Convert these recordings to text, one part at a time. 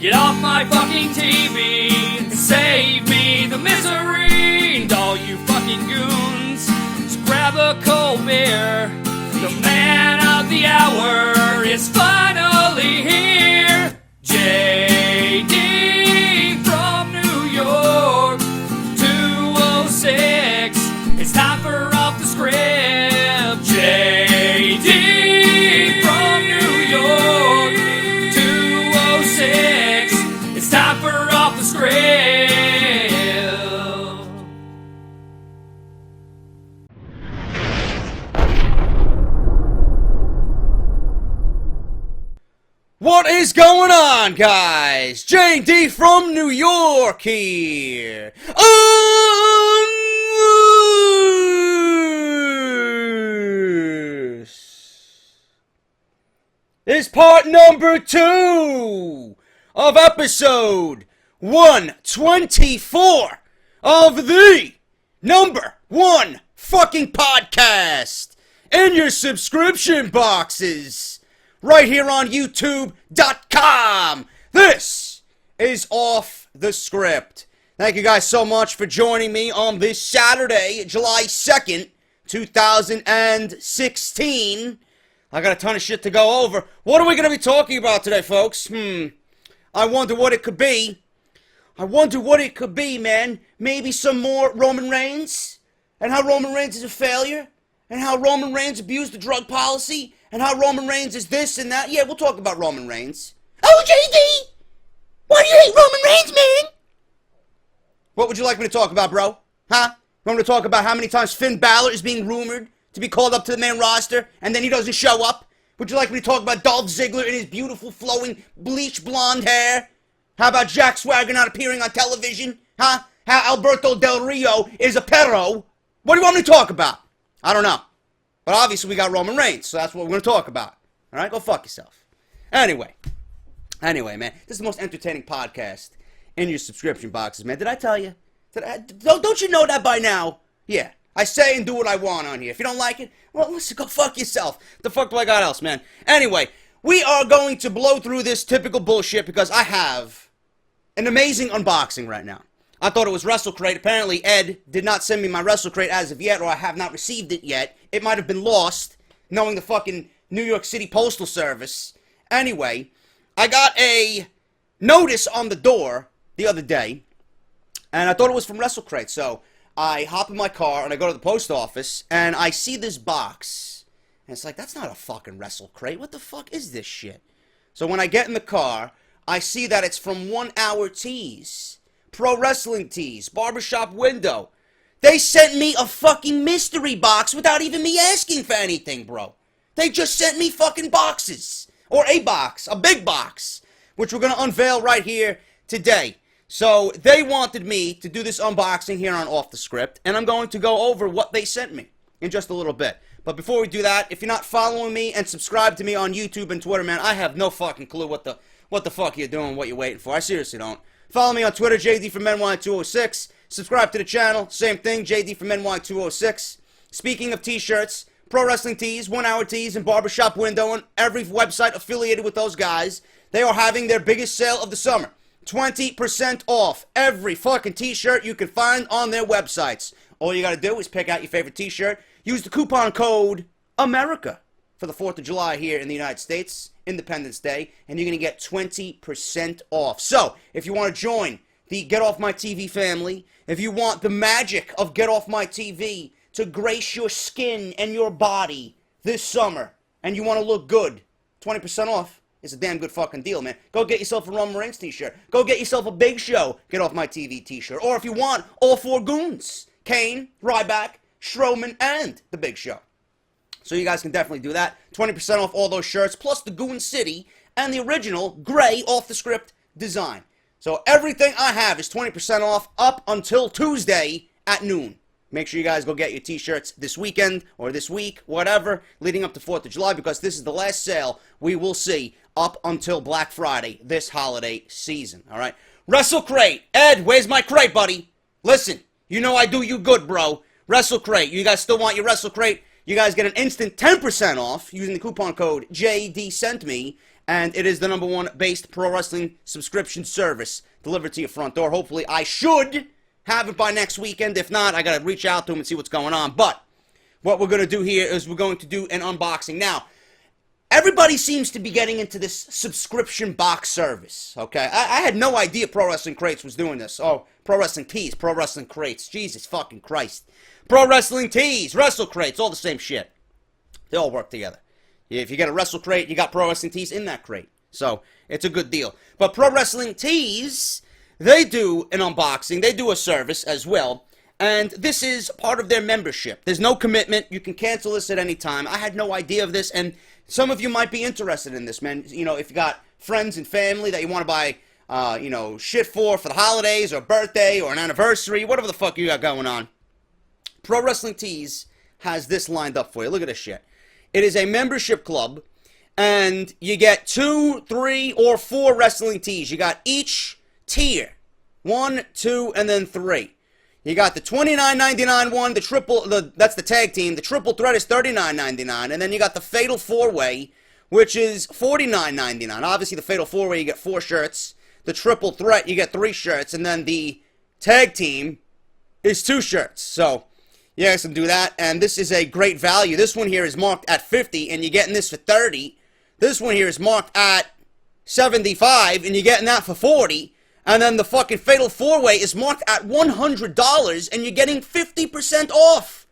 Get off my fucking TV and save me the misery. And all you fucking goons, just grab a cold beer. The man of the hour is finally here. JD from New York, 206. It's time for Off The Script. JD from New York, 206. It's time for Off The Script. What is going on, guys? JD from New York here. This is part number 2 of episode 124 of the number 1 fucking podcast in your subscription boxes. Right here on YouTube.com. This is Off The Script. Thank you guys so much for joining me on this Saturday, July 2nd, 2016. I got a ton of shit to go over. What are we going to be talking about today, folks? I wonder what it could be. Man. Maybe some more Roman Reigns, and how Roman Reigns is a failure, and how Roman Reigns abused the drug policy, and how Roman Reigns is this and that. Yeah, we'll talk about Roman Reigns. Oh, JD! Why do you hate Roman Reigns, man? What would you like me to talk about, bro? Huh? You want me to talk about how many times Finn Balor is being rumored to be called up to the main roster, and then he doesn't show up? Would you like me to talk about Dolph Ziggler and his beautiful, flowing, bleach blonde hair? How about Jack Swagger not appearing on television? Huh? How Alberto Del Rio is a perro? What do you want me to talk about? I don't know. But obviously we got Roman Reigns, so that's what we're going to talk about. Alright, go fuck yourself. Anyway, man, this is the most entertaining podcast in your subscription boxes, man. Did I tell you? Don't you know that by now? Yeah, I say and do what I want on here. If you don't like it, well, listen, go fuck yourself. The fuck do I got else, man? Anyway, we are going to blow through this typical bullshit because I have an amazing unboxing right now. I thought it was WrestleCrate. Apparently, Ed did not send me my WrestleCrate as of yet, or I have not received it yet. It might have been lost, knowing the fucking New York City Postal Service. Anyway, I got a notice on the door the other day, and I thought it was from WrestleCrate. So I hop in my car, and I go to the post office, and I see this box. And it's like, that's not a fucking WrestleCrate. What the fuck is this shit? So when I get in the car, I see that it's from 1 Hour Tees. Pro Wrestling Tees, Barbershop Window. They sent me a fucking mystery box without even me asking for anything, bro. They just sent me fucking boxes. Or a box, a big box, which we're going to unveil right here today. So they wanted me to do this unboxing here on Off The Script, and I'm going to go over what they sent me in just a little bit. But before we do that, if you're not following me and subscribe to me on YouTube and Twitter, man, I have no fucking clue what the fuck you're doing, what you're waiting for. I seriously don't. Follow me on Twitter, JD from NY206. Subscribe to the channel, same thing, JD from NY206. Speaking of t-shirts, Pro Wrestling Tees, 1 Hour Tees, and Barbershop Window, and every website affiliated with those guys, they are having their biggest sale of the summer. 20% off every fucking t-shirt you can find on their websites. All you gotta do is pick out your favorite t-shirt, use the coupon code AMERICA for the 4th of July here in the United States, Independence Day, and you're going to get 20% off. So, if you want to join the Get Off My TV family, if you want the magic of Get Off My TV to grace your skin and your body this summer, and you want to look good, 20% off is a damn good fucking deal, man. Go get yourself a Roman Reigns t-shirt. Go get yourself a Big Show Get Off My TV t-shirt. Or if you want, all 4 goons, Kane, Ryback, Strowman, and the Big Show. So you guys can definitely do that. 20% off all those shirts, plus the Goon City and the original gray Off The Script design. So everything I have is 20% off up until Tuesday at noon. Make sure you guys go get your t-shirts this weekend or this week, whatever, leading up to 4th of July, because this is the last sale we will see up until Black Friday this holiday season. All right? WrestleCrate. Ed, where's my crate, buddy? Listen, you know I do you good, bro. WrestleCrate. You guys still want your WrestleCrate? You guys get an instant 10% off using the coupon code JDSentMe And it is the #1 based pro wrestling subscription service delivered to your front door. Hopefully, I should have it by next weekend. If not, I got to reach out to them and see what's going on. But what we're going to do here is we're going to do an unboxing. Now, everybody seems to be getting into this subscription box service, okay? I had no idea Pro Wrestling Crates was doing this. Oh, Pro Wrestling Tees, Pro Wrestling Crates. Jesus fucking Christ. Pro Wrestling Tees, Wrestle Crates, all the same shit. They all work together. If you get a Wrestle Crate, you got Pro Wrestling Tees in that crate. So, it's a good deal. But Pro Wrestling Tees, they do an unboxing. They do a service as well. And this is part of their membership. There's no commitment. You can cancel this at any time. I had no idea of this, and some of you might be interested in this, man. You know, if you got friends and family that you want to buy, shit for the holidays or birthday or an anniversary, whatever the fuck you got going on. Pro Wrestling Tees has this lined up for you. Look at this shit. It is a membership club, and you get 2, 3, or 4 wrestling tees. You got each tier. 1, 2, and then 3. You got the $29.99 one, that's the tag team. The triple threat is $39.99, and then you got the Fatal 4-Way, which is $49.99. Obviously, the Fatal 4-Way, you get 4 shirts. The triple threat, you get 3 shirts, and then the tag team is 2 shirts. So, you guys can do that, and this is a great value. This one here is marked at $50, and you're getting this for $30. This one here is marked at $75, and you're getting that for $40. And then the fucking Fatal 4-Way is marked at $100, and you're getting 50% off.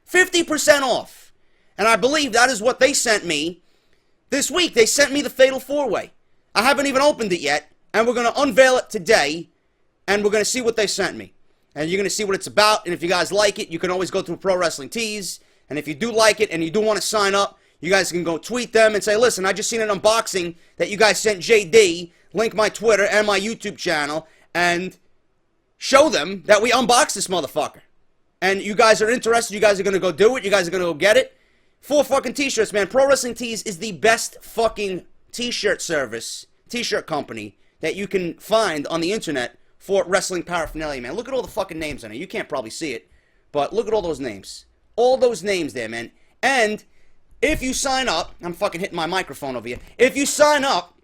50% off. And I believe that is what they sent me this week. They sent me the Fatal 4-Way. I haven't even opened it yet, and we're going to unveil it today, and we're going to see what they sent me. And you're going to see what it's about, and if you guys like it, you can always go through Pro Wrestling Tees, and if you do like it, and you do want to sign up, you guys can go tweet them and say, listen, I just seen an unboxing that you guys sent JD, link my Twitter and my YouTube channel, and show them that we unboxed this motherfucker. And you guys are interested, you guys are going to go do it, you guys are going to go get it. 4 fucking t-shirts, man. Pro Wrestling Tees is the best fucking t-shirt service, t-shirt company that you can find on the internet for wrestling paraphernalia, man. Look at all the fucking names on it. You can't probably see it, but look at all those names. All those names there, man. And if you sign up, I'm fucking hitting my microphone over here. If you sign up,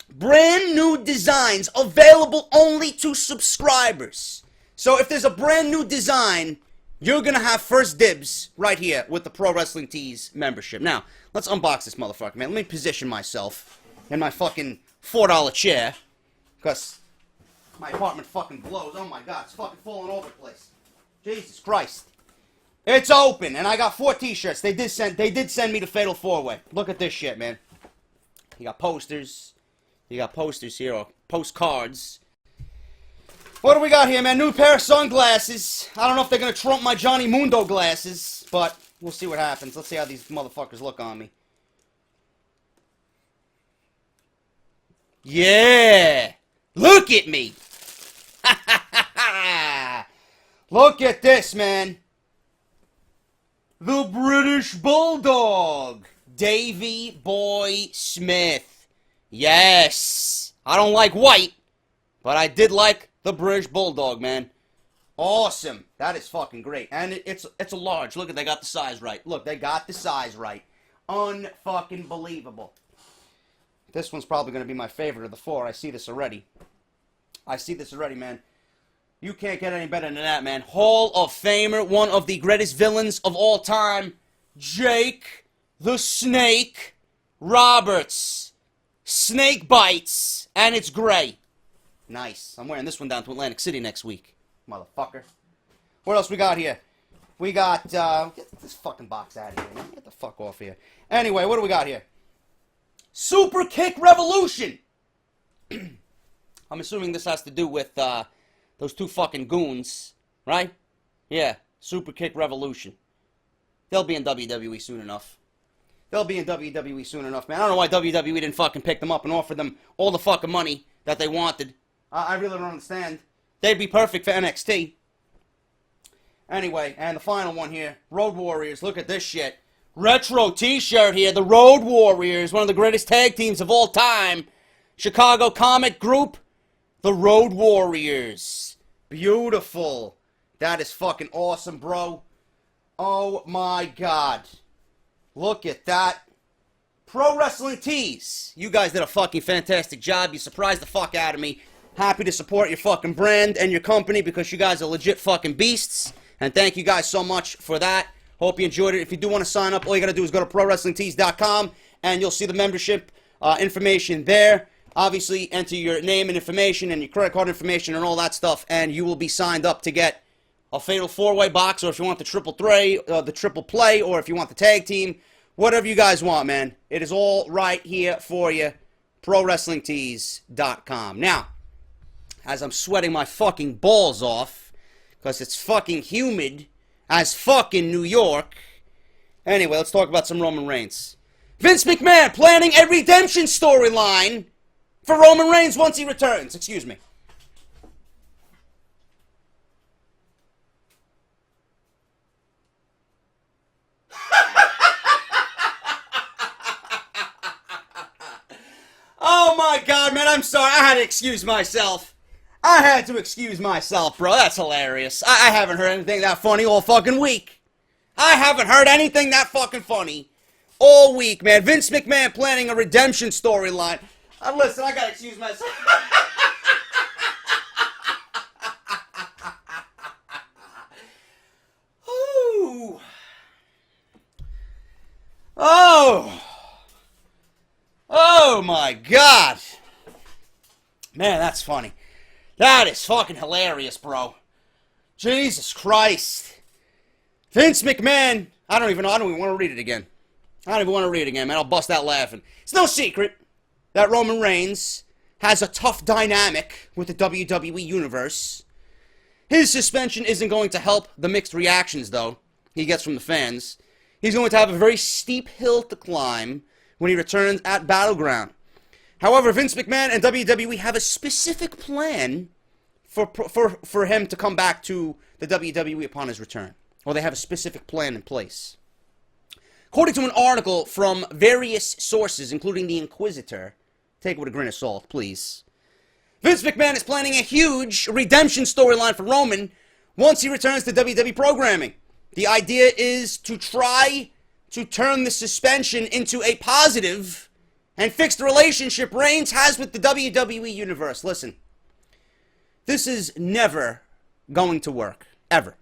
brand new designs available only to subscribers. So if there's a brand new design, you're going to have first dibs right here with the Pro Wrestling Tees membership. Now, let's unbox this motherfucker, man. Let me position myself in my fucking $4 chair, because my apartment fucking blows. Oh my God, it's fucking falling over the place. Jesus Christ. It's open, and I got 4 t-shirts. They did send me the Fatal 4-Way. Look at this shit, man. You got posters. You got posters here, or postcards. What do we got here, man? New pair of sunglasses. I don't know if they're going to trump my Johnny Mundo glasses, but we'll see what happens. Let's see how these motherfuckers look on me. Yeah! Look at me! Look at this, man. The British Bulldog. Davey Boy Smith. Yes! I don't like white, but I did like the British Bulldog, man. Awesome. That is fucking great. And it's a large. Look, they got the size right. Look, they got the size right. Unfucking believable. This one's probably going to be my favorite of the 4. I see this already. Man. You can't get any better than that, man. Hall of Famer, one of the greatest villains of all time, Jake the Snake Roberts. Snake bites, and it's gray. Nice. I'm wearing this one down to Atlantic City next week, motherfucker. What else we got here? We got, get this fucking box out of here, man. Get the fuck off here. Anyway, what do we got here? Super Kick Revolution. I'm assuming this has to do with, those 2 fucking goons, right? Yeah, Super Kick Revolution. They'll be in WWE soon enough. They'll be in WWE soon enough, man. I don't know why WWE didn't fucking pick them up and offer them all the fucking money that they wanted. I really don't understand. They'd be perfect for NXT. Anyway, and the final one here. Road Warriors. Look at this shit. Retro t-shirt here. The Road Warriors. One of the greatest tag teams of all time. Chicago comic group. The Road Warriors. Beautiful. That is fucking awesome, bro. Oh my God. Look at that. Pro Wrestling Tees. You guys did a fucking fantastic job. You surprised the fuck out of me. Happy to support your fucking brand and your company because you guys are legit fucking beasts. And thank you guys so much for that. Hope you enjoyed it. If you do want to sign up, all you got to do is go to ProWrestlingTees.com and you'll see the membership information there. Obviously, enter your name and information and your credit card information and all that stuff, and you will be signed up to get a Fatal 4-Way box, or if you want the triple play, or if you want the tag team, whatever you guys want, man. It is all right here for you. ProWrestlingTees.com. Now, as I'm sweating my fucking balls off, because it's fucking humid as fucking New York. Anyway, let's talk about some Roman Reigns. Vince McMahon planning a redemption storyline for Roman Reigns once he returns. Excuse me. Oh my god, man, I'm sorry. I had to excuse myself. I had to excuse myself, bro. That's hilarious. I haven't heard anything that funny all fucking week. I haven't heard anything that fucking funny all week, man. Vince McMahon planning a redemption storyline. Listen, I gotta excuse myself. Ooh. Oh my god. Man, that's funny. That is fucking hilarious, bro. Jesus Christ. Vince McMahon. I don't even want to read it again. I don't even want to read it again, man. I'll bust out laughing. It's no secret that Roman Reigns has a tough dynamic with the WWE Universe. His suspension isn't going to help the mixed reactions, though, he gets from the fans. He's going to have a very steep hill to climb when he returns at Battleground. However, Vince McMahon and WWE have a specific plan for him to come back to the WWE upon his return. Or they have a specific plan in place. According to an article from various sources, including the Inquisitor, take it with a grain of salt, please, Vince McMahon is planning a huge redemption storyline for Roman once he returns to WWE programming. The idea is to try to turn the suspension into a positive and fix the relationship Reigns has with the WWE Universe. Listen, this is never going to work, ever.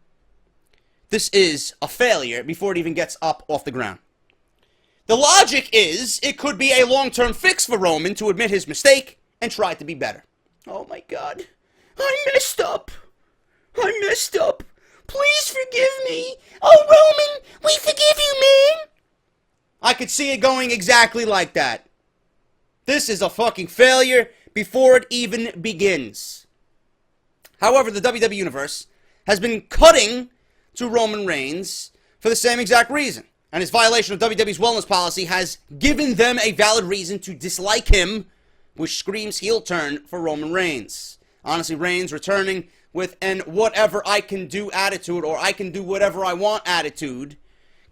This is a failure before it even gets up off the ground. The logic is it could be a long-term fix for Roman to admit his mistake and try to be better. Oh my god. I messed up. Please forgive me. Oh, Roman, we forgive you, man. I could see it going exactly like that. This is a fucking failure before it even begins. However, the WWE Universe has been cutting to Roman Reigns for the same exact reason. And his violation of WWE's wellness policy has given them a valid reason to dislike him, which screams heel turn for Roman Reigns. Honestly, Reigns returning with an whatever I can do attitude, or I can do whatever I want attitude,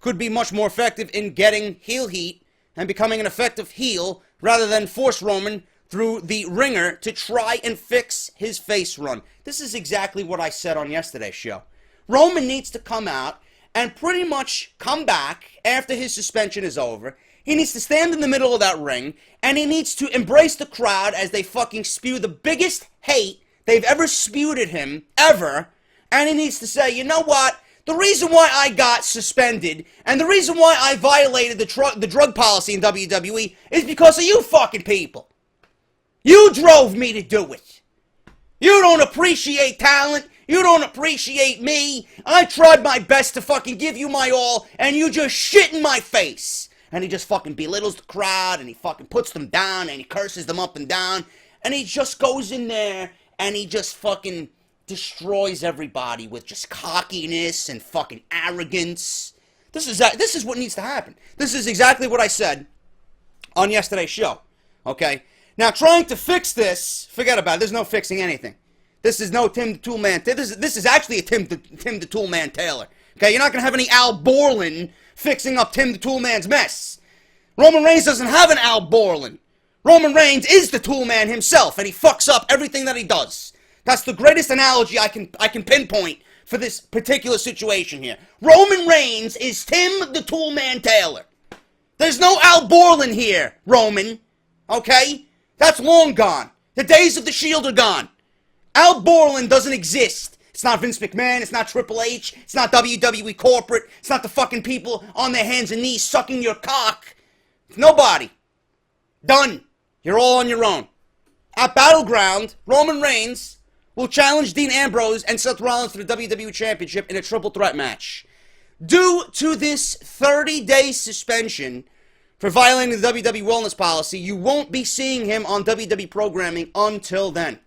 could be much more effective in getting heel heat and becoming an effective heel rather than force Roman through the ringer to try and fix his face run. This is exactly what I said on yesterday's show. Roman needs to come out and pretty much come back after his suspension is over. He needs to stand in the middle of that ring, and he needs to embrace the crowd as they fucking spew the biggest hate they've ever spewed at him, ever, and he needs to say, you know what? The reason why I got suspended, and the reason why I violated the drug policy in WWE is because of you fucking people. You drove me to do it. You don't appreciate talent. You don't appreciate me. I tried my best to fucking give you my all, and you just shit in my face. And he just fucking belittles the crowd, and he fucking puts them down, and he curses them up and down, and he just goes in there, and he just fucking destroys everybody with just cockiness and fucking arrogance. This is what needs to happen. This is exactly what I said on yesterday's show. Okay? Now, trying to fix this, forget about it. There's no fixing anything. This is no Tim the Toolman. This is actually a Tim the Toolman Taylor. Okay? You're not going to have any Al Borland fixing up Tim the Toolman's mess. Roman Reigns doesn't have an Al Borland. Roman Reigns is the Toolman himself, and he fucks up everything that he does. That's the greatest analogy I can pinpoint for this particular situation here. Roman Reigns is Tim the Toolman Taylor. There's no Al Borland here, Roman. Okay? That's long gone. The days of the Shield are gone. Al Borland doesn't exist. It's not Vince McMahon. It's not Triple H. It's not WWE corporate. It's not the fucking people on their hands and knees sucking your cock. It's nobody. Done. You're all on your own. At Battleground, Roman Reigns will challenge Dean Ambrose and Seth Rollins for the WWE Championship in a triple threat match. Due to this 30-day suspension for violating the WWE wellness policy, you won't be seeing him on WWE programming until then.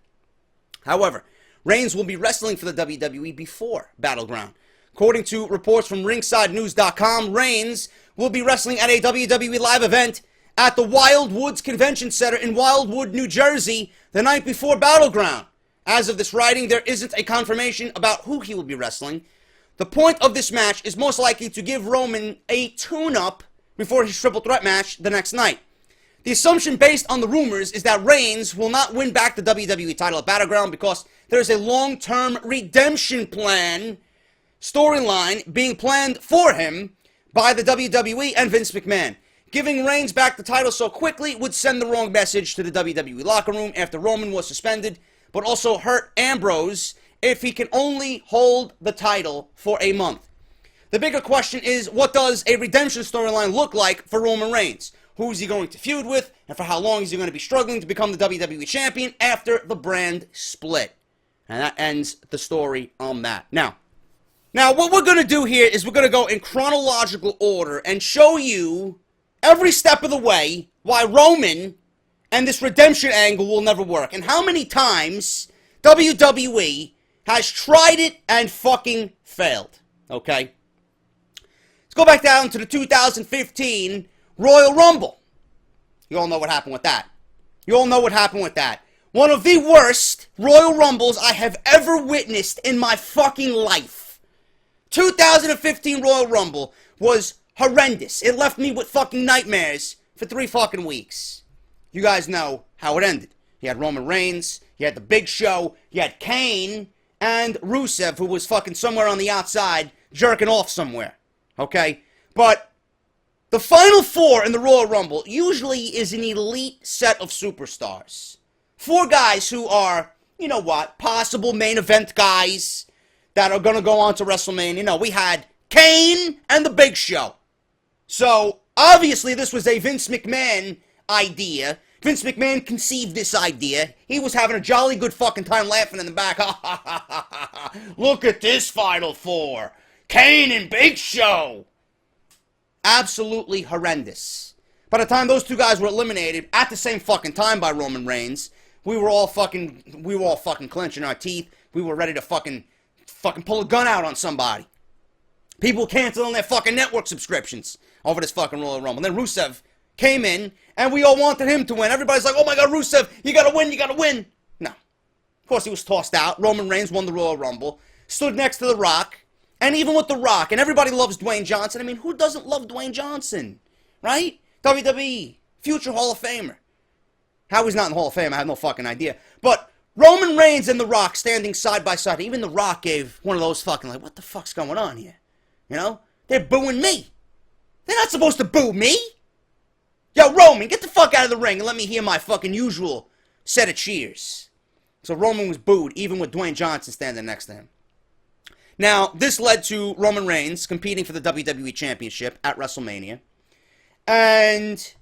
However, Reigns will be wrestling for the WWE before Battleground. According to reports from RingsideNews.com, Reigns will be wrestling at a WWE live event at the Wildwoods Convention Center in Wildwood, New Jersey, the night before Battleground. As of this writing, there isn't a confirmation about who he will be wrestling. The point of this match is most likely to give Roman a tune-up before his triple threat match the next night. The assumption based on the rumors is that Reigns will not win back the WWE title at Battleground because there is a long-term redemption plan storyline being planned for him by the WWE and Vince McMahon. Giving Reigns back the title so quickly would send the wrong message to the WWE locker room after Roman was suspended, but also hurt Ambrose if he can only hold the title for a month. The bigger question is, what does a redemption storyline look like for Roman Reigns? Who is he going to feud with, and for how long is he going to be struggling to become the WWE Champion after the brand split? And that ends the story on that. Now what we're going to do here is we're going to go in chronological order and show you every step of the way why Roman and this redemption angle will never work, and how many times WWE has tried it and fucking failed. Okay? Let's go back down to the 2015 Royal Rumble. You all know what happened with that. One of the worst Royal Rumbles I have ever witnessed in my fucking life. 2015 Royal Rumble was horrendous. It left me with fucking nightmares for 3 fucking weeks. You guys know how it ended. You had Roman Reigns, you had The Big Show, you had Kane, and Rusev, who was fucking somewhere on the outside, jerking off somewhere. Okay? But the Final Four in the Royal Rumble usually is an elite set of superstars. 4 guys who are, you know what, possible main event guys that are going to go on to WrestleMania. You know, we had Kane and The Big Show. So, obviously, this was a Vince McMahon idea. Vince McMahon conceived this idea. He was having a jolly good fucking time laughing in the back. Ha ha ha ha ha ha. Look at this Final Four. Kane and Big Show. Absolutely horrendous. By the time those 2 guys were eliminated at the same fucking time by Roman Reigns, we were all fucking clenching our teeth. We were ready to fucking pull a gun out on somebody. People canceling their fucking network subscriptions over this fucking Royal Rumble. And then Rusev came in, and we all wanted him to win. Everybody's like, oh my god, Rusev, you gotta win. No. Of course, he was tossed out. Roman Reigns won the Royal Rumble. Stood next to The Rock. And even with The Rock, and everybody loves Dwayne Johnson. I mean, who doesn't love Dwayne Johnson? Right? WWE. Future Hall of Famer. How he's not in the Hall of Fame, I have no fucking idea. But Roman Reigns and The Rock standing side by side. Even The Rock gave one of those fucking, like, what the fuck's going on here? You know? They're booing me. They're not supposed to boo me. Yo, Roman, get the fuck out of the ring and let me hear my fucking usual set of cheers. So Roman was booed, even with Dwayne Johnson standing next to him. Now, this led to Roman Reigns competing for the WWE Championship at WrestleMania. And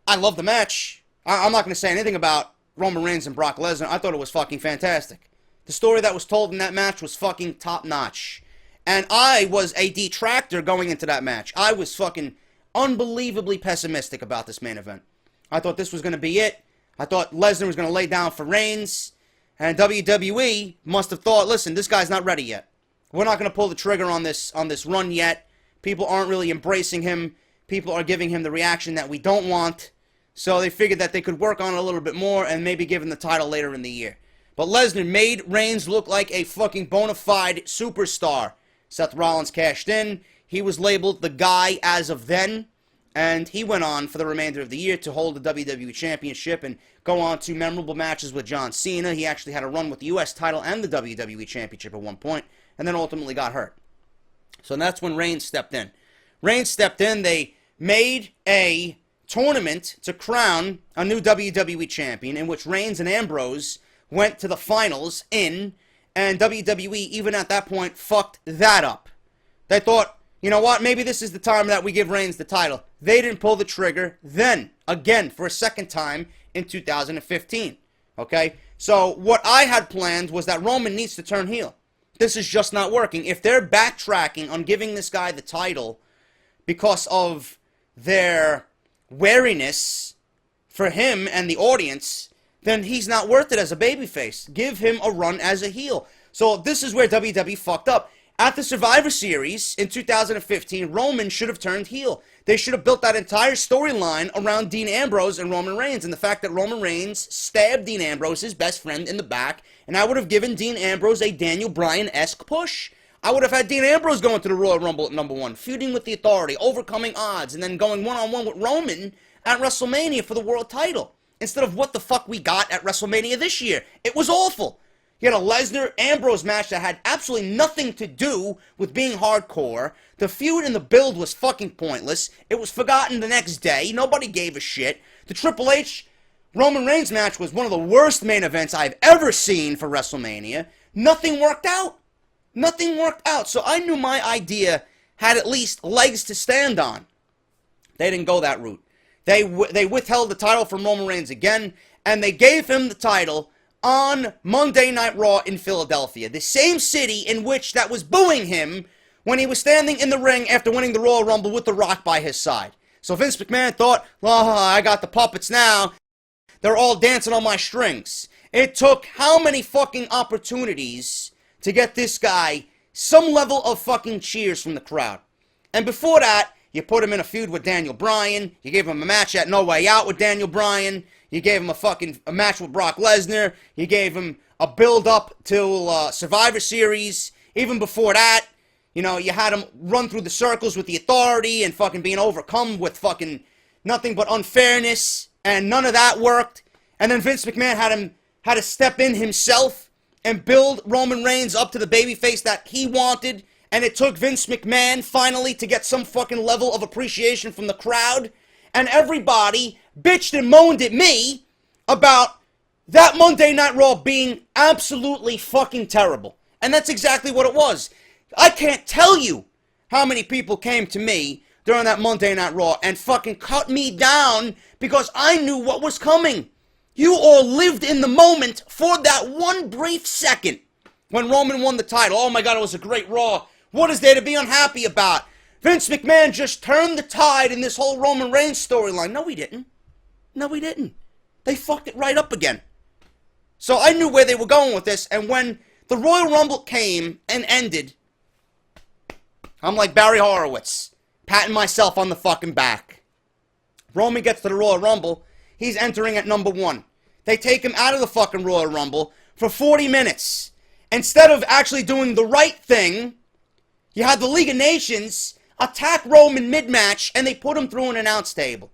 I love the match. I'm not going to say anything about Roman Reigns and Brock Lesnar. I thought it was fucking fantastic. The story that was told in that match was fucking top-notch. And I was a detractor going into that match. I was fucking unbelievably pessimistic about this main event. I thought this was going to be it. I thought Lesnar was going to lay down for Reigns. And WWE must have thought, listen, this guy's not ready yet. We're not going to pull the trigger on this run yet. People aren't really embracing him. People are giving him the reaction that we don't want. So they figured that they could work on it a little bit more and maybe give him the title later in the year. But Lesnar made Reigns look like a fucking bona fide superstar. Seth Rollins cashed in. He was labeled the guy as of then. And he went on for the remainder of the year to hold the WWE Championship and go on to memorable matches with John Cena. He actually had a run with the U.S. title and the WWE Championship at one point, and then ultimately got hurt. So that's when Reigns stepped in. They made a tournament to crown a new WWE champion in which Reigns and Ambrose went to the finals and WWE, even at that point, fucked that up. They thought, you know what, maybe this is the time that we give Reigns the title. They didn't pull the trigger then, again, for a second time in 2015. Okay? So what I had planned was that Roman needs to turn heel. This is just not working. If they're backtracking on giving this guy the title because of their wariness for him and the audience, then he's not worth it as a babyface. Give him a run as a heel. So this is where WWE fucked up. At the Survivor Series in 2015, Roman should have turned heel. They should have built that entire storyline around Dean Ambrose and Roman Reigns, and the fact that Roman Reigns stabbed Dean Ambrose, his best friend, in the back, and I would have given Dean Ambrose a Daniel Bryan-esque push. I would have had Dean Ambrose going to the Royal Rumble at number 1, feuding with the Authority, overcoming odds, and then going one-on-one with Roman at WrestleMania for the world title. Instead of what the fuck we got at WrestleMania this year. It was awful. You had a Lesnar-Ambrose match that had absolutely nothing to do with being hardcore. The feud and the build was fucking pointless. It was forgotten the next day. Nobody gave a shit. The Triple H Roman Reigns match was one of the worst main events I've ever seen for WrestleMania. Nothing worked out. Nothing worked out. So I knew my idea had at least legs to stand on. They didn't go that route. They withheld the title from Roman Reigns again, and they gave him the title on Monday Night Raw in Philadelphia, the same city in which that was booing him when he was standing in the ring after winning the Royal Rumble with The Rock by his side. So Vince McMahon thought, oh, I got the puppets now. They're all dancing on my strings. It took how many fucking opportunities to get this guy some level of fucking cheers from the crowd. And before that, you put him in a feud with Daniel Bryan. You gave him a match at No Way Out with Daniel Bryan. You gave him a match with Brock Lesnar. You gave him a build-up till Survivor Series. Even before that, you know, you had him run through the circles with the Authority and fucking being overcome with fucking nothing but unfairness. And none of that worked. And then Vince McMahon had to step in himself and build Roman Reigns up to the babyface that he wanted. And it took Vince McMahon finally to get some fucking level of appreciation from the crowd. And everybody bitched and moaned at me about that Monday Night Raw being absolutely fucking terrible. And that's exactly what it was. I can't tell you how many people came to me during that Monday Night Raw and fucking cut me down because I knew what was coming. You all lived in the moment for that one brief second when Roman won the title. Oh my God, it was a great Raw. What is there to be unhappy about? Vince McMahon just turned the tide in this whole Roman Reigns storyline. No, he didn't. No, he didn't. They fucked it right up again. So I knew where they were going with this, and when the Royal Rumble came and ended, I'm like Barry Horowitz, patting myself on the fucking back. Roman gets to the Royal Rumble. He's entering at number 1. They take him out of the fucking Royal Rumble for 40 minutes. Instead of actually doing the right thing, you had the League of Nations attack Roman mid-match, and they put him through an announce table.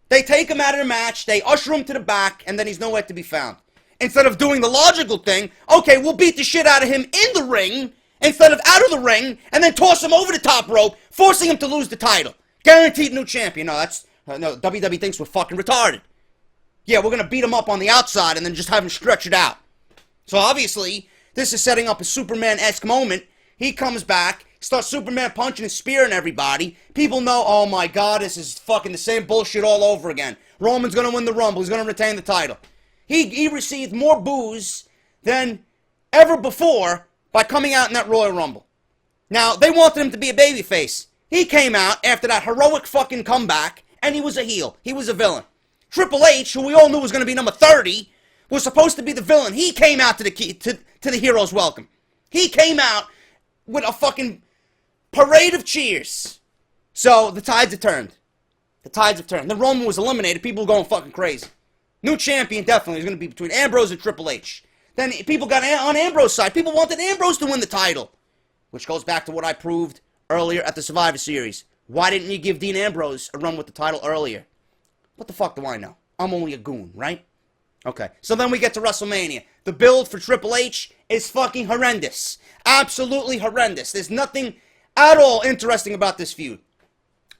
They take him out of the match, they usher him to the back, and then he's nowhere to be found. Instead of doing the logical thing, okay, we'll beat the shit out of him in the ring, instead of out of the ring, and then toss him over the top rope, forcing him to lose the title. Guaranteed new champion. No, WWE thinks we're fucking retarded. Yeah, we're gonna beat him up on the outside and then just have him stretch it out. So obviously, this is setting up a Superman-esque moment. He comes back, starts Superman punching and spearing everybody. People know, oh my God, this is fucking the same bullshit all over again. Roman's gonna win the Rumble. He's gonna retain the title. He received more boos than ever before by coming out in that Royal Rumble. Now, they wanted him to be a babyface. He came out after that heroic fucking comeback, and he was a heel. He was a villain. Triple H, who we all knew was going to be number 30, was supposed to be the villain. He came out to the hero's welcome. He came out with a fucking parade of cheers. So, the tides have turned. The tides have turned. Then Roman was eliminated. People were going fucking crazy. New champion, definitely, is going to be between Ambrose and Triple H. Then people got on Ambrose's side. People wanted Ambrose to win the title. Which goes back to what I proved earlier at the Survivor Series. Why didn't you give Dean Ambrose a run with the title earlier? What the fuck do I know? I'm only a goon, right? Okay, so then we get to WrestleMania. The build for Triple H is fucking horrendous. Absolutely horrendous. There's nothing at all interesting about this feud.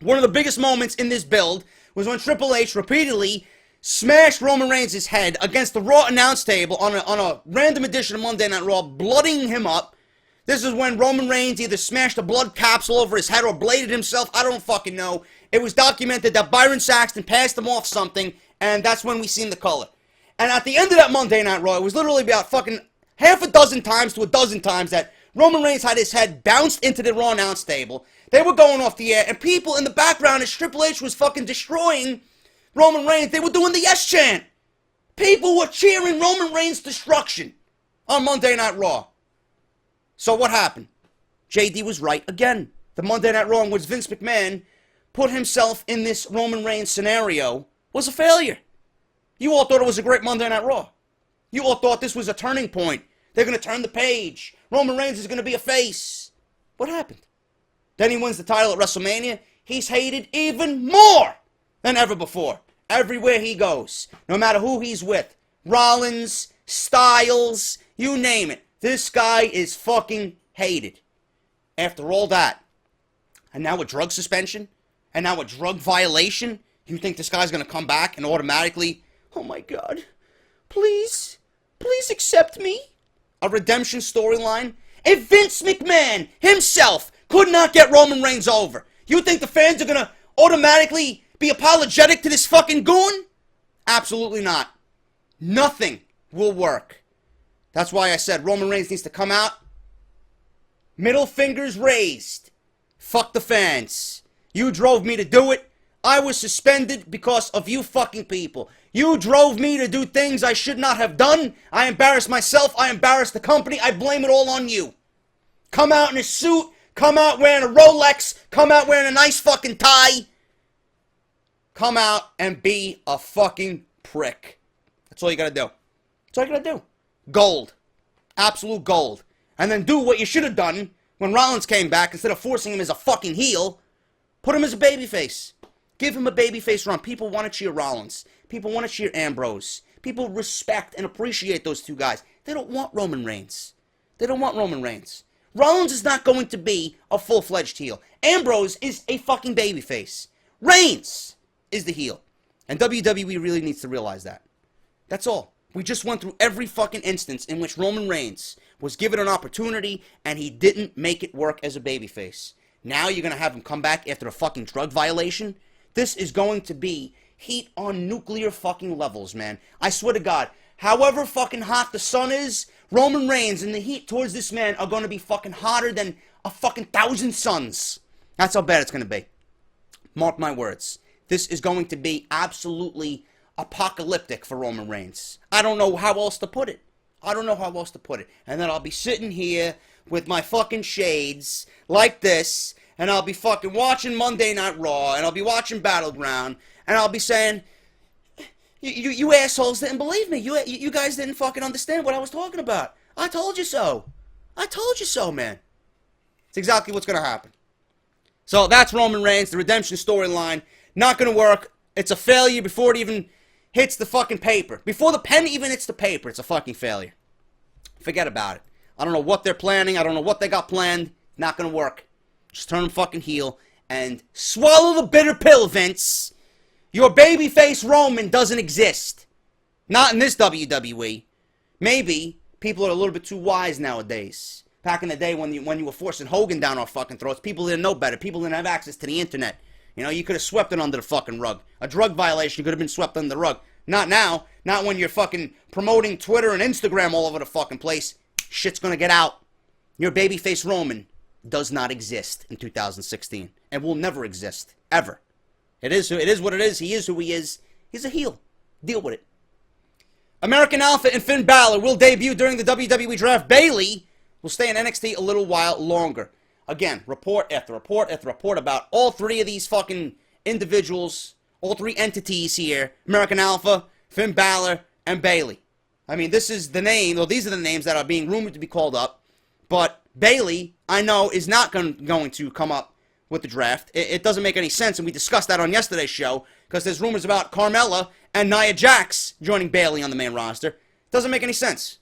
One of the biggest moments in this build was when Triple H repeatedly smashed Roman Reigns' head against the Raw announce table on a random edition of Monday Night Raw, blooding him up. This is when Roman Reigns either smashed a blood capsule over his head or bladed himself. I don't fucking know. It was documented that Byron Saxton passed him off something, and that's when we seen the color. And at the end of that Monday Night Raw, it was literally about fucking half a dozen times to a dozen times that Roman Reigns had his head bounced into the Raw announce table. They were going off the air, and people in the background as Triple H was fucking destroying Roman Reigns, they were doing the yes chant. People were cheering Roman Reigns' destruction on Monday Night Raw. So what happened? JD was right again. The Monday Night Raw in which Vince McMahon put himself in this Roman Reigns scenario was a failure. You all thought it was a great Monday Night Raw. You all thought this was a turning point. They're going to turn the page. Roman Reigns is going to be a face. What happened? Then he wins the title at WrestleMania. He's hated even more than ever before. Everywhere he goes. No matter who he's with. Rollins, Styles, you name it. This guy is fucking hated. After all that. And now a drug suspension. And now a drug violation. You think this guy's going to come back and automatically, oh my God, please accept me? A redemption storyline? If Vince McMahon himself could not get Roman Reigns over, you think the fans are going to automatically be apologetic to this fucking goon? Absolutely not. Nothing will work. That's why I said Roman Reigns needs to come out. Middle fingers raised. Fuck the fans. You drove me to do it. I was suspended because of you fucking people. You drove me to do things I should not have done. I embarrassed myself. I embarrassed the company. I blame it all on you. Come out in a suit. Come out wearing a Rolex. Come out wearing a nice fucking tie. Come out and be a fucking prick. That's all you gotta do. That's all you gotta do. Gold. Absolute gold. And then do what you should have done when Rollins came back. Instead of forcing him as a fucking heel, put him as a babyface. Give him a babyface run. People want to cheer Rollins. People want to cheer Ambrose. People respect and appreciate those two guys. They don't want Roman Reigns. They don't want Roman Reigns. Rollins is not going to be a full-fledged heel. Ambrose is a fucking babyface. Reigns is the heel. And WWE really needs to realize that. That's all. We just went through every fucking instance in which Roman Reigns was given an opportunity and he didn't make it work as a babyface. Now you're going to have him come back after a fucking drug violation? This is going to be heat on nuclear fucking levels, man. I swear to God, however fucking hot the sun is, Roman Reigns and the heat towards this man are going to be fucking hotter than a fucking 1,000 suns. That's how bad it's going to be. Mark my words. This is going to be absolutely apocalyptic for Roman Reigns. I don't know how else to put it. I don't know how else to put it. And then I'll be sitting here with my fucking shades like this, and I'll be fucking watching Monday Night Raw, and I'll be watching Battleground, and I'll be saying, you assholes didn't believe me. You guys didn't fucking understand what I was talking about. I told you so. I told you so, man. It's exactly what's going to happen. So that's Roman Reigns, the redemption storyline. Not going to work. It's a failure before it even hits the fucking paper. Before the pen even hits the paper, it's a fucking failure. Forget about it. I don't know what they're planning. I don't know what they got planned. Not going to work. Just turn him fucking heel and swallow the bitter pill, Vince. Your babyface Roman doesn't exist. Not in this WWE. Maybe people are a little bit too wise nowadays. Back in the day when you were forcing Hogan down our fucking throats, people didn't know better. People didn't have access to the internet. You know, you could have swept it under the fucking rug. A drug violation could have been swept under the rug. Not now. Not when you're fucking promoting Twitter and Instagram all over the fucking place. Shit's gonna get out. Your babyface Roman does not exist in 2016. And will never exist. Ever. It is what it is. He is who he is. He's a heel. Deal with it. American Alpha and Finn Balor will debut during the WWE Draft. Bayley will stay in NXT a little while longer. Again, report after report after report about all three of these fucking individuals, all three entities here. American Alpha, Finn Balor, and Bayley. I mean, this is the name, or these are the names that are being rumored to be called up. But Bayley, I know, is not going to come up with the draft. It doesn't make any sense, and we discussed that on yesterday's show, because there's rumors about Carmella and Nia Jax joining Bayley on the main roster. Doesn't make any sense.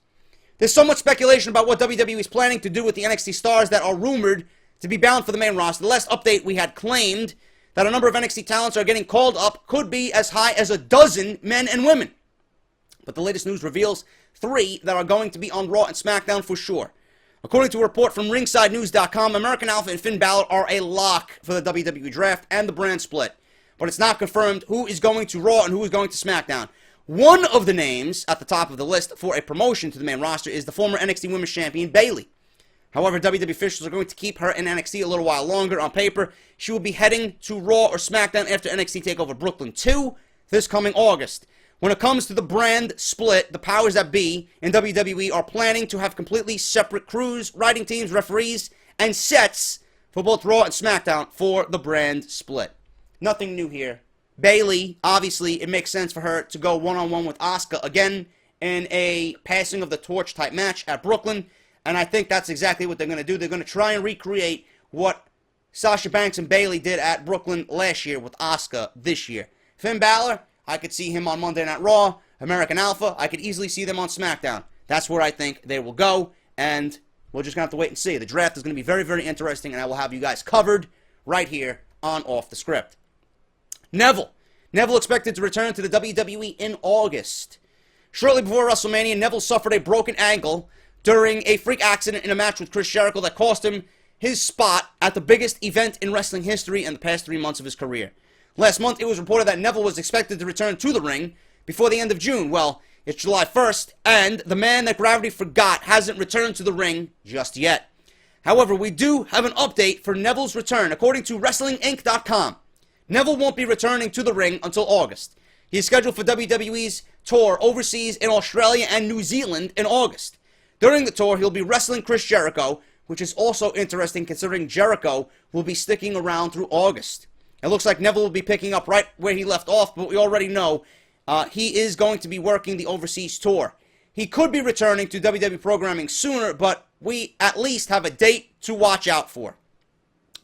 There's so much speculation about what WWE is planning to do with the NXT stars that are rumored to be bound for the main roster. The last update we had claimed that a number of NXT talents are getting called up could be as high as a dozen men and women. But the latest news reveals 3 that are going to be on Raw and SmackDown for sure. According to a report from RingsideNews.com, American Alpha and Finn Balor are a lock for the WWE Draft and the brand split. But it's not confirmed who is going to Raw and who is going to SmackDown. One of the names at the top of the list for a promotion to the main roster is the former NXT Women's Champion, Bayley. However, WWE officials are going to keep her in NXT a little while longer. On paper, she will be heading to Raw or SmackDown after NXT TakeOver Brooklyn 2 this coming August. When it comes to the brand split, the powers that be in WWE are planning to have completely separate crews, writing teams, referees, and sets for both Raw and SmackDown for the brand split. Nothing new here. Bayley, obviously, it makes sense for her to go one-on-one with Asuka again in a passing of the torch type match at Brooklyn, and I think that's exactly what they're going to do. They're going to try and recreate what Sasha Banks and Bayley did at Brooklyn last year with Asuka this year. Finn Balor, I could see him on Monday Night Raw. American Alpha, I could easily see them on SmackDown. That's where I think they will go, and we're just going to have to wait and see. The draft is going to be very, very interesting, and I will have you guys covered right here on Off The Script. Neville expected to return to the WWE in August. Shortly before WrestleMania, Neville suffered a broken ankle during a freak accident in a match with Chris Jericho that cost him his spot at the biggest event in wrestling history in the past 3 months of his career. Last month, it was reported that Neville was expected to return to the ring before the end of June. Well, it's July 1st, and the man that gravity forgot hasn't returned to the ring just yet. However, we do have an update for Neville's return. According to WrestlingInc.com, Neville won't be returning to the ring until August. He is scheduled for WWE's tour overseas in Australia and New Zealand in August. During the tour, he'll be wrestling Chris Jericho, which is also interesting considering Jericho will be sticking around through August. It looks like Neville will be picking up right where he left off, but we already know he is going to be working the overseas tour. He could be returning to WWE programming sooner, but we at least have a date to watch out for.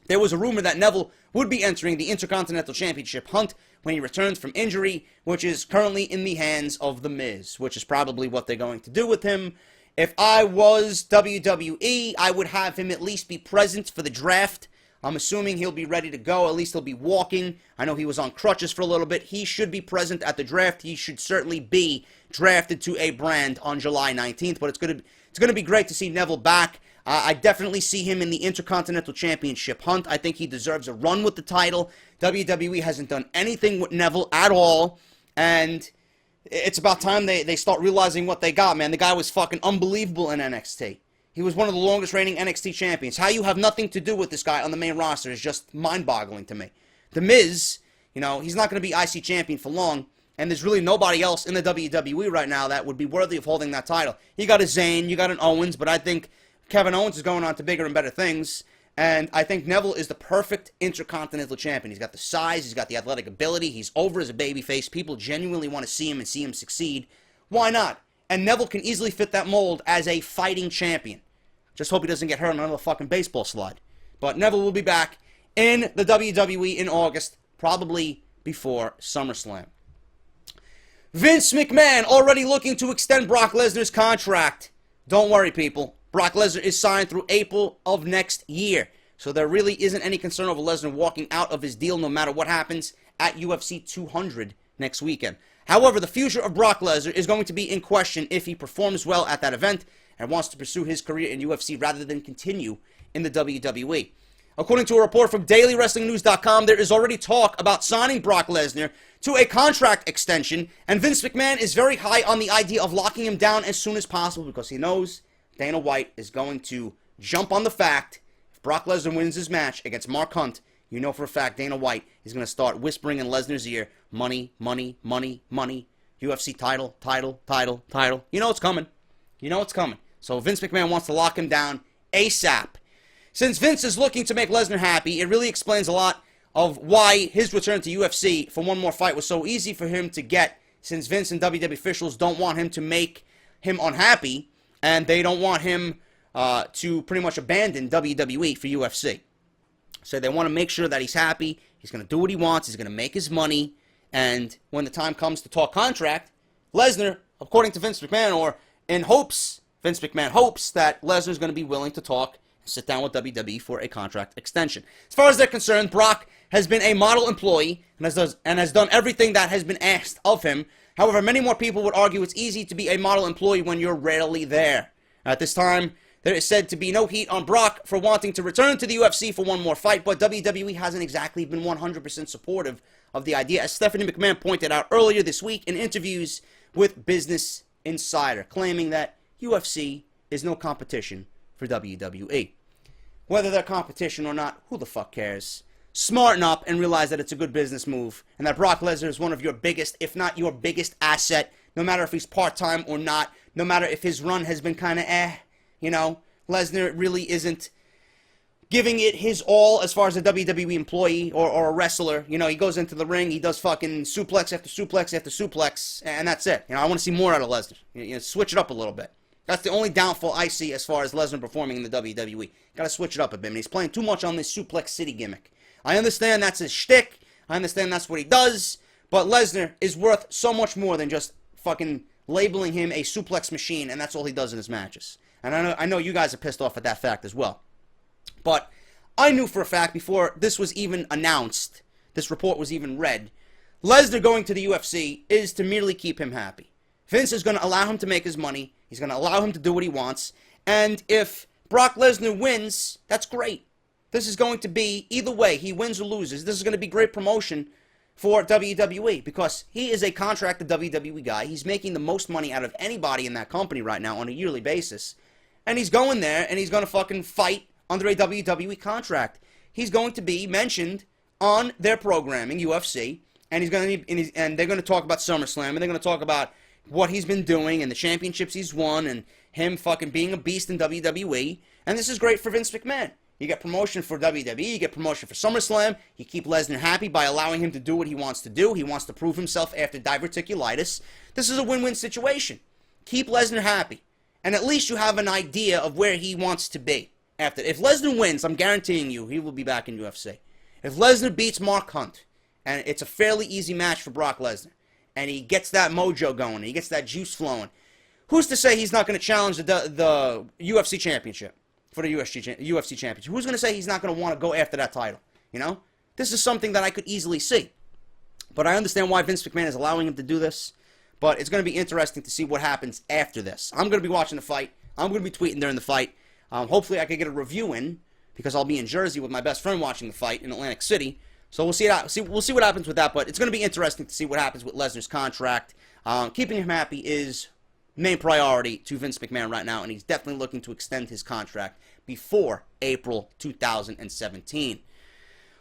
There was a rumor that Neville would be entering the Intercontinental Championship hunt when he returns from injury, which is currently in the hands of The Miz, which is probably what they're going to do with him. If I was WWE, I would have him at least be present for the draft. I'm assuming he'll be ready to go. At least he'll be walking. I know he was on crutches for a little bit. He should be present at the draft. He should certainly be drafted to a brand on July 19th. But it's going to be great to see Neville back. I definitely see him in the Intercontinental Championship hunt. I think he deserves a run with the title. WWE hasn't done anything with Neville at all. And it's about time they start realizing what they got, man. The guy was fucking unbelievable in NXT. He was one of the longest reigning NXT champions. How you have nothing to do with this guy on the main roster is just mind-boggling to me. The Miz, he's not going to be IC champion for long, and there's really nobody else in the WWE right now that would be worthy of holding that title. You got a Zayn, you got an Owens, but I think Kevin Owens is going on to bigger and better things, and I think Neville is the perfect Intercontinental Champion. He's got the size, he's got the athletic ability, he's over as a babyface. People genuinely want to see him and see him succeed. Why not? And Neville can easily fit that mold as a fighting champion. Just hope he doesn't get hurt on another fucking baseball slide. But Neville will be back in the WWE in August, probably before SummerSlam. Vince McMahon already looking to extend Brock Lesnar's contract. Don't worry, people. Brock Lesnar is signed through April of next year. So there really isn't any concern over Lesnar walking out of his deal no matter what happens at UFC 200 next weekend. However, the future of Brock Lesnar is going to be in question if he performs well at that event and wants to pursue his career in UFC rather than continue in the WWE. According to a report from DailyWrestlingNews.com, there is already talk about signing Brock Lesnar to a contract extension, and Vince McMahon is very high on the idea of locking him down as soon as possible because he knows Dana White is going to jump on the fact if Brock Lesnar wins his match against Mark Hunt, you know for a fact Dana White is going to start whispering in Lesnar's ear, money, money, money, money, UFC title, title, title, title. You know it's coming. You know it's coming. So Vince McMahon wants to lock him down ASAP. Since Vince is looking to make Lesnar happy, it really explains a lot of why his return to UFC for one more fight was so easy for him to get, since Vince and WWE officials don't want him to make him unhappy, and they don't want him to pretty much abandon WWE for UFC. So they want to make sure that he's happy, he's going to do what he wants, he's going to make his money, and when the time comes to talk contract, Lesnar, according to Vince McMahon, or in hopes, Vince McMahon hopes that Lesnar is going to be willing to talk and sit down with WWE for a contract extension. As far as they're concerned, Brock has been a model employee and has done everything that has been asked of him. However, many more people would argue it's easy to be a model employee when you're rarely there. At this time, there is said to be no heat on Brock for wanting to return to the UFC for one more fight, but WWE hasn't exactly been 100% supportive of the idea, as Stephanie McMahon pointed out earlier this week in interviews with Business Insider, claiming that UFC is no competition for WWE. Whether they're competition or not, who the fuck cares? Smarten up and realize that it's a good business move, and that Brock Lesnar is one of your biggest, if not your biggest asset, no matter if he's part-time or not, no matter if his run has been kind of you know. Lesnar really isn't giving it his all as far as a WWE employee or a wrestler. You know, he goes into the ring, he does fucking suplex after suplex after suplex, and that's it. You know, I want to see more out of Lesnar. You know, switch it up a little bit. That's the only downfall I see as far as Lesnar performing in the WWE. Got to switch it up a bit. And he's playing too much on this Suplex City gimmick. I understand that's his shtick. I understand that's what he does. But Lesnar is worth so much more than just fucking labeling him a suplex machine, and that's all he does in his matches. And I know you guys are pissed off at that fact as well. But I knew for a fact before this was even announced, this report was even read, Lesnar going to the UFC is to merely keep him happy. Vince is going to allow him to make his money. He's going to allow him to do what he wants. And if Brock Lesnar wins, that's great. This is going to be, either way, he wins or loses, this is going to be great promotion for WWE, because he is a contracted WWE guy. He's making the most money out of anybody in that company right now on a yearly basis. And he's going there and he's going to fucking fight under a WWE contract. He's going to be mentioned on their programming, UFC, and they're going to talk about Summerslam, and they're going to talk about what he's been doing and the championships he's won and him fucking being a beast in WWE. And this is great for Vince McMahon. You get promotion for WWE, you get promotion for SummerSlam, you keep Lesnar happy by allowing him to do what he wants to do. He wants to prove himself after diverticulitis. This is a win-win situation. Keep Lesnar happy. And at least you have an idea of where he wants to be. If Lesnar wins, I'm guaranteeing you, he will be back in UFC. If Lesnar beats Mark Hunt, and it's a fairly easy match for Brock Lesnar, and he gets that mojo going, and he gets that juice flowing, who's to say he's not going to challenge the UFC championship? For the UFC championship. Who's going to say he's not going to want to go after that title? You know? This is something that I could easily see. But I understand why Vince McMahon is allowing him to do this. But it's going to be interesting to see what happens after this. I'm going to be watching the fight. I'm going to be tweeting during the fight. Hopefully I can get a review in, because I'll be in Jersey with my best friend watching the fight in Atlantic City. So we'll see what happens with that. But it's going to be interesting to see what happens with Lesnar's contract. Keeping him happy is main priority to Vince McMahon right now, and he's definitely looking to extend his contract before April 2017.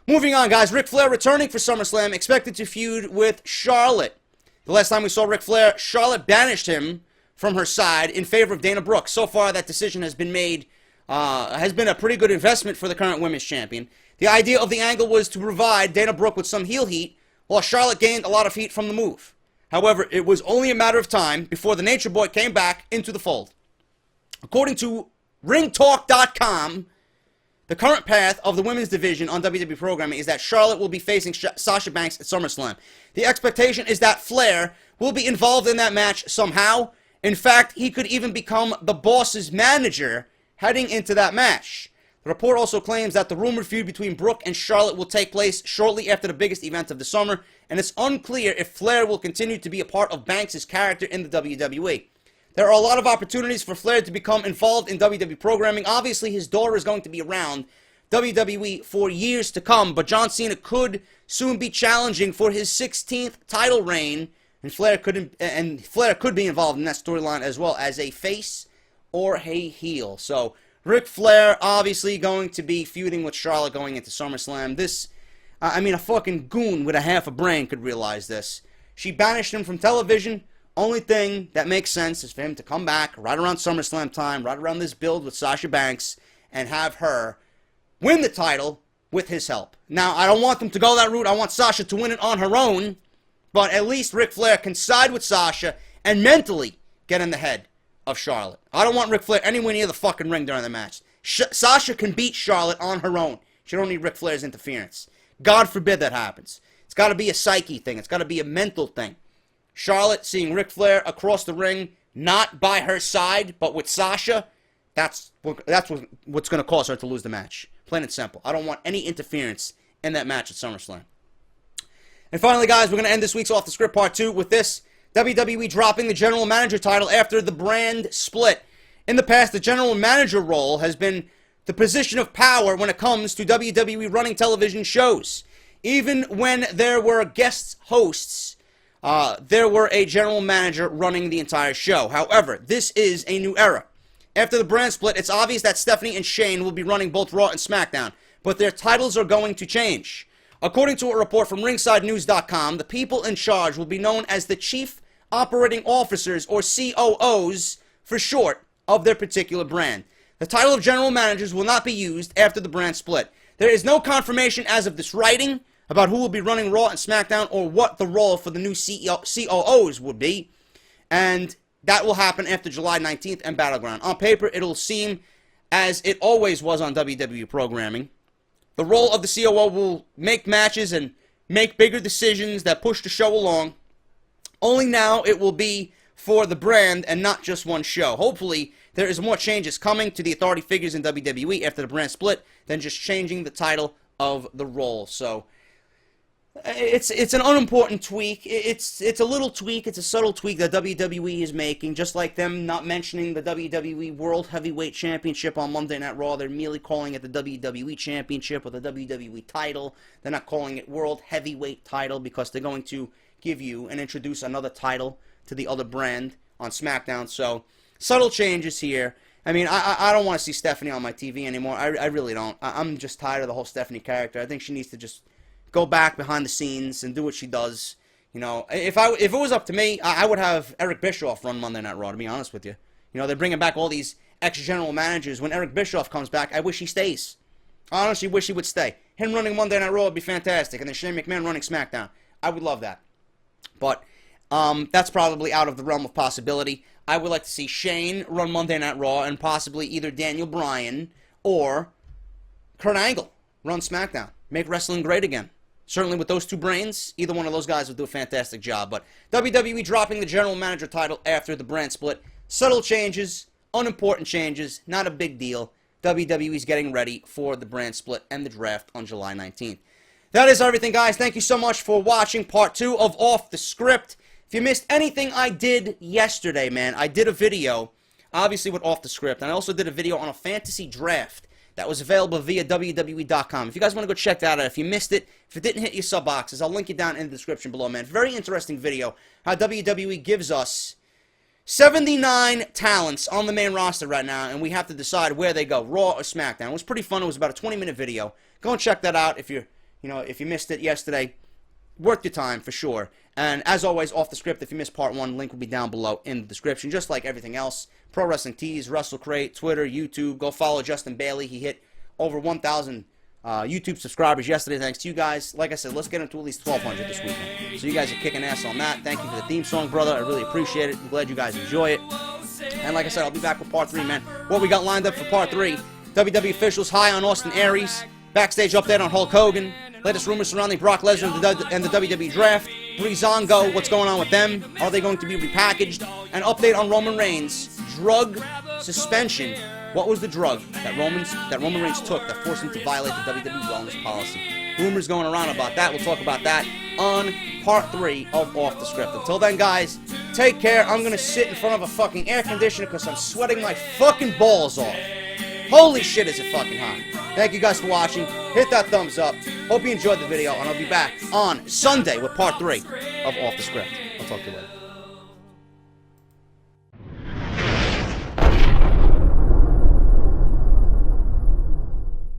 Moving on, guys. Ric Flair returning for SummerSlam, expected to feud with Charlotte. The last time we saw Ric Flair, Charlotte banished him from her side in favor of Dana Brooke. So far, that decision has been made, has been a pretty good investment for the current women's champion. The idea of the angle was to provide Dana Brooke with some heel heat, while Charlotte gained a lot of heat from the move. However, it was only a matter of time before the Nature Boy came back into the fold. According to RingTalk.com, the current path of the women's division on WWE programming is that Charlotte will be facing Sasha Banks at SummerSlam. The expectation is that Flair will be involved in that match somehow. In fact, he could even become the boss's manager heading into that match. The report also claims that the rumored feud between Brooke and Charlotte will take place shortly after the biggest event of the summer, and it's unclear if Flair will continue to be a part of Banks' character in the WWE. There are a lot of opportunities for Flair to become involved in WWE programming. Obviously, his daughter is going to be around WWE for years to come, but John Cena could soon be challenging for his 16th title reign, and Flair could be involved in that storyline as well as a face or a heel. So Ric Flair obviously going to be feuding with Charlotte going into SummerSlam. A fucking goon with a half a brain could realize this. She banished him from television. Only thing that makes sense is for him to come back right around SummerSlam time, right around this build with Sasha Banks, and have her win the title with his help. Now, I don't want them to go that route. I want Sasha to win it on her own, but at least Ric Flair can side with Sasha and mentally get in the head of Charlotte. I don't want Ric Flair anywhere near the fucking ring during the match. Sasha can beat Charlotte on her own. She don't need Ric Flair's interference. God forbid that happens. It's got to be a psyche thing. It's got to be a mental thing. Charlotte seeing Ric Flair across the ring, not by her side, but with Sasha, that's what's going to cause her to lose the match. Plain and simple. I don't want any interference in that match at SummerSlam. And finally, guys, we're going to end this week's Off the Script Part 2 with this. WWE dropping the General Manager title after the brand split. In the past, the General Manager role has been the position of power when it comes to WWE running television shows. Even when there were guest hosts, there were a General Manager running the entire show. However, this is a new era. After the brand split, it's obvious that Stephanie and Shane will be running both Raw and SmackDown, but their titles are going to change. According to a report from RingsideNews.com, the people in charge will be known as the Chief Operating Officers, or COOs for short, of their particular brand. The title of General Managers will not be used after the brand split. There is no confirmation as of this writing about who will be running Raw and SmackDown or what the role for the new COOs would be, and that will happen after July 19th and Battleground. On paper, it'll seem as it always was on WWE programming. The role of the COO will make matches and make bigger decisions that push the show along. Only now it will be for the brand and not just one show. Hopefully, there is more changes coming to the authority figures in WWE after the brand split than just changing the title of the role. So, it's an unimportant tweak. It's a little tweak. It's a subtle tweak that WWE is making, just like them not mentioning the WWE World Heavyweight Championship on Monday Night Raw. They're merely calling it the WWE Championship or the WWE title. They're not calling it World Heavyweight title because they're going to give you and introduce another title to the other brand on SmackDown. So, subtle changes here. I mean, I don't want to see Stephanie on my TV anymore. I really don't. I'm just tired of the whole Stephanie character. I think she needs to just go back behind the scenes and do what she does. You know, if it was up to me, I would have Eric Bischoff run Monday Night Raw, to be honest with you. You know, they're bringing back all these ex-general managers. When Eric Bischoff comes back, I wish he stays. I honestly wish he would stay. Him running Monday Night Raw would be fantastic, and then Shane McMahon running SmackDown. I would love that. But that's probably out of the realm of possibility. I would like to see Shane run Monday Night Raw and possibly either Daniel Bryan or Kurt Angle run SmackDown. Make wrestling great again. Certainly with those two brains, either one of those guys would do a fantastic job. But WWE dropping the General Manager title after the brand split. Subtle changes, unimportant changes, not a big deal. WWE's getting ready for the brand split and the draft on July 19th. That is everything, guys. Thank you so much for watching part 2 of Off the Script. If you missed anything I did yesterday, man, I did a video, obviously with Off the Script, and I also did a video on a fantasy draft that was available via WWE.com. If you guys want to go check that out, if you missed it, if it didn't hit your sub boxes, I'll link it down in the description below, man. Very interesting video, how WWE gives us 79 talents on the main roster right now, and we have to decide where they go, Raw or SmackDown. It was pretty fun. It was about a 20-minute video. Go and check that out if you missed it yesterday. Worth your time, for sure. And as always, Off the Script, if you missed part 1, link will be down below in the description, just like everything else. Pro Wrestling Tees, WrestleCrate, Twitter, YouTube. Go follow Justin Bayley. He hit over 1,000 YouTube subscribers yesterday, thanks to you guys. Like I said, let's get him to at least 1,200 this weekend. So you guys are kicking ass on that. Thank you for the theme song, brother. I really appreciate it. I'm glad you guys enjoy it. And like I said, I'll be back with part 3, man. What we got lined up for part 3, WWE officials high on Austin Aries, backstage update on Hulk Hogan, latest rumors surrounding Brock Lesnar and the WWE Draft, Breezango, what's going on with them? Are they going to be repackaged? An update on Roman Reigns' drug suspension. What was the drug that Roman Reigns took that forced him to violate the WWE wellness policy? Rumors going around about that. We'll talk about that on part 3 of Off the Script. Until then, guys, take care. I'm going to sit in front of a fucking air conditioner because I'm sweating my fucking balls off. Holy shit, is it fucking hot. Thank you guys for watching. Hit that thumbs up. Hope you enjoyed the video, and I'll be back on Sunday with part 3 of Off the Script. I'll talk to you later.